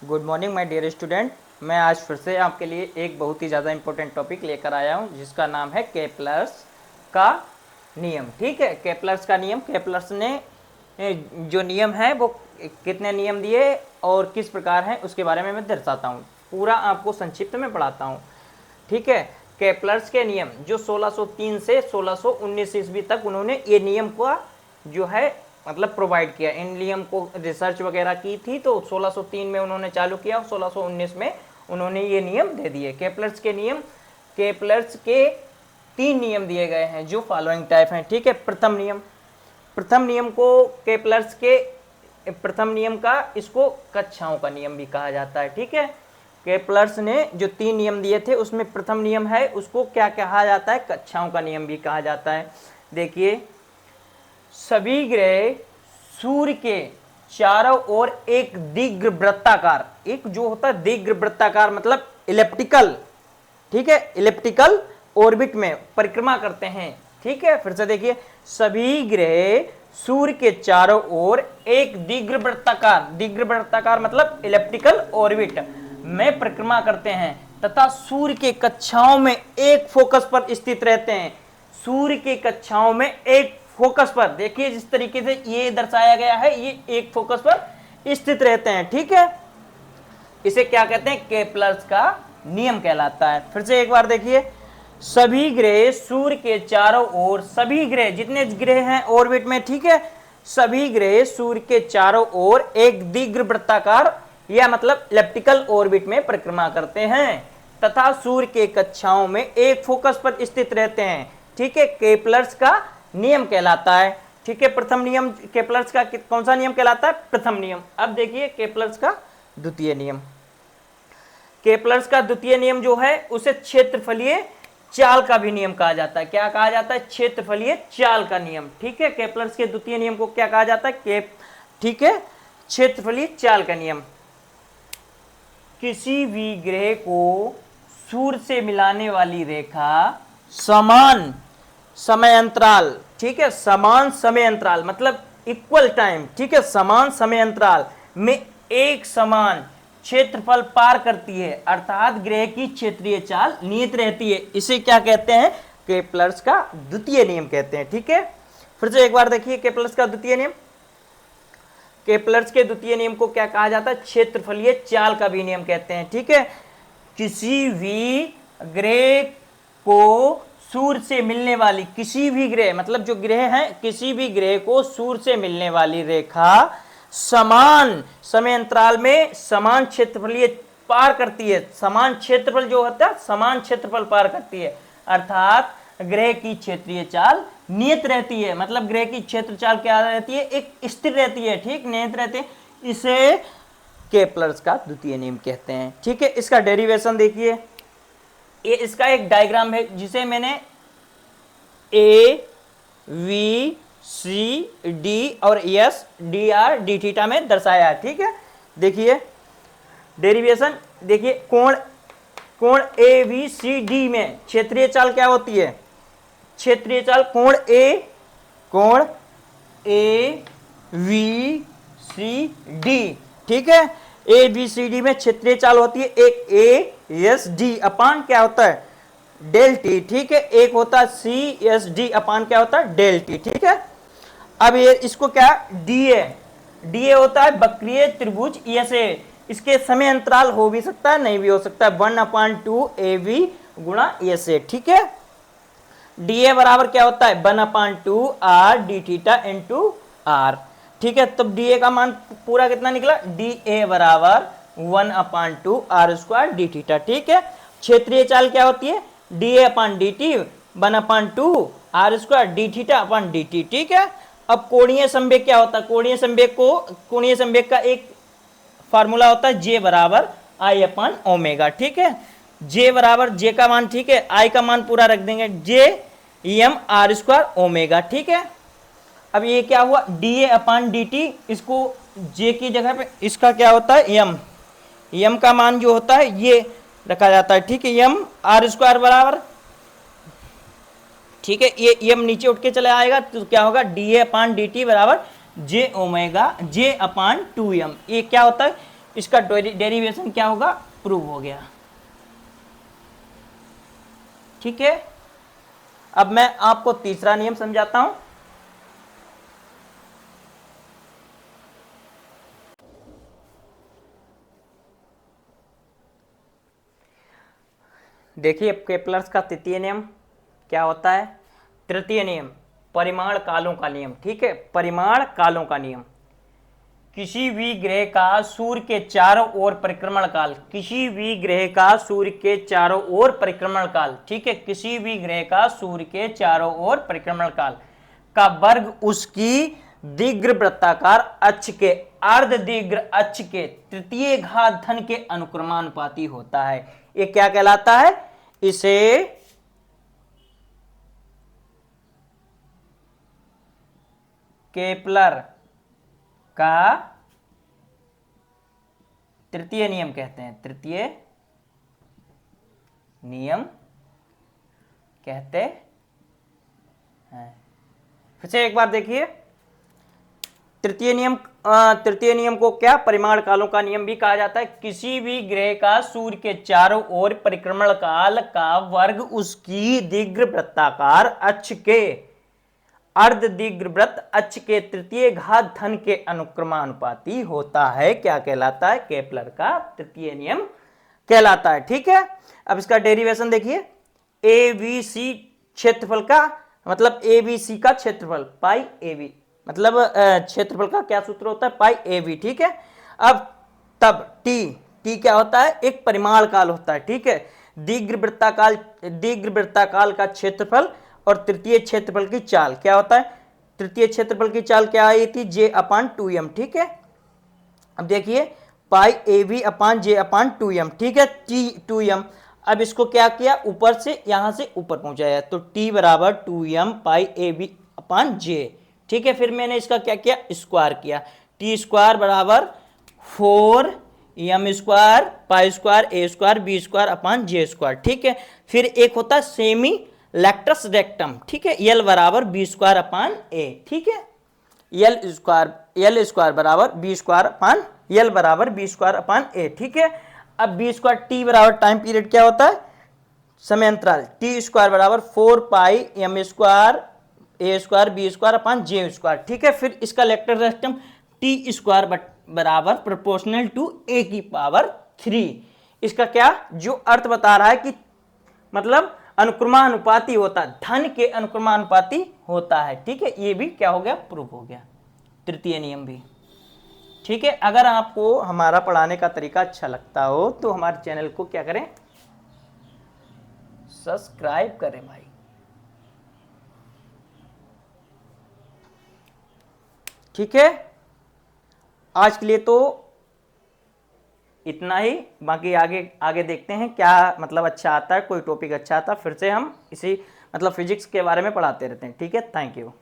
Good morning my dear student. मैं आज फिर से आपके लिए एक बहुत ही ज़्यादा इंपॉर्टेंट टॉपिक लेकर आया हूं जिसका नाम है केप्लर्स का नियम। ठीक है, केप्लर्स का नियम। केप्लर्स ने जो नियम है वो कितने नियम दिए और किस प्रकार हैं उसके बारे में मैं दर्शाता हूं। पूरा आपको संक्षिप्त में पढ़ाता हूं। ठीक है, केप्लर्स के नियम जो 1603 से 1619 ईस्वी तक उन्होंने ये नियम का जो है मतलब प्रोवाइड किया। इन नियम को रिसर्च वगैरह की थी तो 1603 में उन्होंने चालू किया और 1619 में उन्होंने ये नियम दे दिए। केप्लर्स के नियम, केप्लर्स के 3 नियम दिए गए हैं जो फॉलोइंग टाइप हैं। ठीक है, प्रथम नियम को केप्लर्स के प्रथम नियम का इसको कक्षाओं का नियम भी कहा जाता है। ठीक है, केप्लर्स ने जो 3 नियम दिए थे उसमें प्रथम नियम है उसको क्या कहा जाता है, कक्षाओं का नियम भी कहा जाता है। देखिए, सभी ग्रह सूर्य के चारों ओर एक दीर्घवृत्ताकार, एक जो होता है दीर्घवृत्ताकार मतलब इलिप्टिकल, ठीक है, इलिप्टिकल ऑर्बिट में परिक्रमा करते हैं। ठीक है, फिर से देखिए, सभी ग्रह सूर्य के चारों ओर एक दीर्घवृत्ताकार मतलब इलिप्टिकल ऑर्बिट में परिक्रमा करते हैं तथा सूर्य के कक्षाओं में एक फोकस पर स्थित रहते हैं। सूर्य के कक्षाओं में एक फोकस पर, देखिए जिस तरीके से ये दर्शाया गया है, ये एक फोकस पर स्थित रहते हैं। ठीक है, इसे क्या कहते हैं, केप्लर्स का नियम कहलाता है। फिर से एक बार देखिए, सभी ग्रह सूर्य के चारों ओर, सभी ग्रह जितने ग्रह हैं ऑर्बिट में, ठीक है, सभी ग्रह सूर्य के चारों ओर एक दीर्घवृत्ताकार या मतलब इलिप्टिकल ऑर्बिट में परिक्रमा करते हैं तथा सूर्य के कक्षाओं में एक फोकस पर स्थित रहते हैं। ठीक है, केप्लर्स का नियम कहलाता है। ठीक है, प्रथम नियम केप्लर्स का कौन सा नियम कहलाता है, प्रथम नियम। अब देखिए केप्लर्स का द्वितीय नियम। केप्लर्स का द्वितीय नियम जो है उसे क्षेत्रफलीय चाल का भी नियम कहा जाता है। क्या कहा जाता है, क्षेत्रफलीय चाल का नियम। ठीक है, केप्लर्स के द्वितीय नियम को क्या कहा जाता है, ठीक है, क्षेत्रफलीय चाल का नियम। किसी भी ग्रह को सूर्य से मिलाने वाली रेखा समान समय अंतराल, ठीक है, समान समय अंतराल मतलब इक्वल टाइम, ठीक है, समान समय अंतराल में एक समान क्षेत्रफल पार करती है, अर्थात ग्रह की क्षेत्रीय चाल नियत रहती है। इसे क्या कहते हैं, केप्लर्स का द्वितीय नियम कहते हैं। ठीक है, फिर से एक बार देखिए केप्लर्स का द्वितीय नियम। केप्लर्स के द्वितीय नियम को क्या कहा जाता है, क्षेत्रफलीय चाल का भी नियम कहते हैं। ठीक है, किसी भी ग्रह को सूर्य से मिलने वाली, किसी भी ग्रह मतलब जो ग्रह हैं, किसी भी ग्रह को सूर्य से मिलने वाली रेखा समान समय अंतराल में समान क्षेत्रफलीय पार करती है। समान क्षेत्रफल जो होता है समान क्षेत्रफल पार करती है, अर्थात ग्रह की क्षेत्रीय चाल नियत रहती है। मतलब ग्रह की क्षेत्र चाल क्या रहती है, एक स्थिर रहती है, ठीक, नियत रहती है। इसे केप्लर्स का द्वितीय नियम कहते हैं। ठीक है, इसका डेरिवेशन देखिए, ये इसका एक डायग्राम है जिसे मैंने ए वी सी डी और S D R D theta में दर्शाया है। ठीक है, देखिए डेरिवेशन, देखिए कोण ए वी सी डी में क्षेत्रीय चाल क्या होती है, क्षेत्रीय चाल कोण ए वी सी डी, ठीक है, ए बी सी डी में क्षेत्रीय चाल होती है एक ए एस डी अपान क्या होता है, डेल टी। ठीक है, एक होता है सी एस डी अपान क्या होता है, डेल टी। ठीक है, अब ये इसको क्या, डी ए होता है वक्रीय त्रिभुज एस ए। इसके समय अंतराल हो भी सकता है नहीं भी हो सकता है, 1/2 ए बी गुणा एस ए। ठीक है, डी ए बराबर क्या होता है, 1/2 R D theta into R. ठीक है, तब डी ए का मान पूरा कितना निकला, डी ए बराबर 1/2 आर स्क्वायर डी थीटा। ठीक है, क्षेत्रीय चाल क्या होती है, D A upon D T 1/2 R square D theta upon D T. ठीक है, अब कोणीय संवेग क्या होता है, कोणीय संवेग का एक फार्मूला होता है जे बराबर आई अपान ओमेगा। ठीक है, जे बराबर, जे का मान, ठीक है, आई का मान पूरा रख देंगे, जे एम आर स्क्वायर ओमेगा। ठीक है, अब ये क्या हुआ, D A upon D T, इसको जे की जगह पे इसका क्या होता है, एम का मान जो होता है ये रखा जाता है। ठीक है, एम आर स्क्वायर बराबर, ठीक है, ये एम नीचे उठ के चले आएगा तो क्या होगा, D A upon D T बराबर जे ओमेगा जे अपान 2m। ये क्या होता है, इसका डेरिवेशन क्या होगा, प्रूव हो गया। ठीक है, अब मैं आपको तीसरा नियम समझाता हूं। देखिए केपलर्स का तृतीय नियम क्या होता है। तृतीय नियम परिमाण कालों का नियम। ठीक है, परिमाण कालों का नियम, किसी भी ग्रह का सूर्य के चारों ओर परिक्रमण काल, किसी भी ग्रह का सूर्य के चारों ओर परिक्रमण काल, ठीक है, किसी भी ग्रह का सूर्य के चारों ओर परिक्रमण काल का वर्ग उसकी दीर्घवृत्ताकार अक्ष के अर्ध दीर्घ अक्ष के तृतीय घात धन के अनुक्रमानुपाती होता है। ये क्या कहलाता है, इसे केपलर का तृतीय नियम कहते हैं। तृतीय नियम कहते हैं। फिर से एक बार देखिए, तृतीय नियम को क्या परिमाण कालों का नियम भी कहा जाता है। किसी भी ग्रह का सूर्य के चारों ओर परिक्रमण काल का वर्ग उसकी दीर्घवृत्ताकार अक्ष के अर्ध दीर्घवृत्त अक्ष के तृतीय घात धन के अनुक्रमानुपाती होता है। क्या कहलाता है, केपलर का तृतीय नियम कहलाता है। ठीक है, अब इसका डेरिवेशन देखिए, ए बी सी क्षेत्रफल का मतलब ए बी सी का क्षेत्रफल पाई ए बी, मतलब क्षेत्रफल का क्या सूत्र होता है, पाई ए बी। ठीक है, अब तब टी क्या होता है, एक परिमाण काल होता है। ठीक है, दीर्घवृत्ताकाल का क्षेत्रफल और तृतीय क्षेत्रफल की चाल क्या होता है, तृतीय क्षेत्रफल की चाल क्या आई थी, जे अपान 2m। ठीक है, अब देखिए पाई A B upon J upon 2m। ठीक है, टी 2m। अब इसको क्या किया, ऊपर से यहां से ऊपर पहुंचाया, तो t बराबर 2m पाई ए बी अपान जे। ठीक है, फिर मैंने इसका क्या किया, स्क्वायर किया, टी स्क्वायर बराबर 4m square pi square A square B square upon J square. ठीक है, फिर एक होता है सेमी लैक्टस रेक्टम। ठीक है, यल बराबर बी स्क्वायर अपान ए। ठीक है, यल स्क्वायर बराबर बी स्क्वायर अपान यल बराबर बी स्क्वायर अपान ए। ठीक है, अब बी स्क्वायर टी बराबर टाइम पीरियड क्या होता है, समय अंतराल, टी स्क्वायर बराबर 4 pi M square A square B square upon J square. ठीक है, फिर इसका लैक्टस रेक्टम टी स्क्वायर बराबर प्रोपोर्शनल टू ए की पावर 3। इसका क्या जो अर्थ बता रहा है कि मतलब अनुक्रमानुपाती होता है, धन के अनुक्रमानुपाती होता है। ठीक है, ये भी क्या हो गया, प्रूफ हो गया, तृतीय नियम भी। ठीक है, अगर आपको हमारा पढ़ाने का तरीका अच्छा लगता हो तो हमारे चैनल को क्या करें, सब्सक्राइब करें भाई। ठीक है, आज के लिए तो इतना ही, बाकी आगे देखते हैं क्या मतलब अच्छा आता है, कोई टॉपिक अच्छा आता है फिर से हम इसी मतलब फिजिक्स के बारे में पढ़ाते रहते हैं। ठीक है, थैंक यू।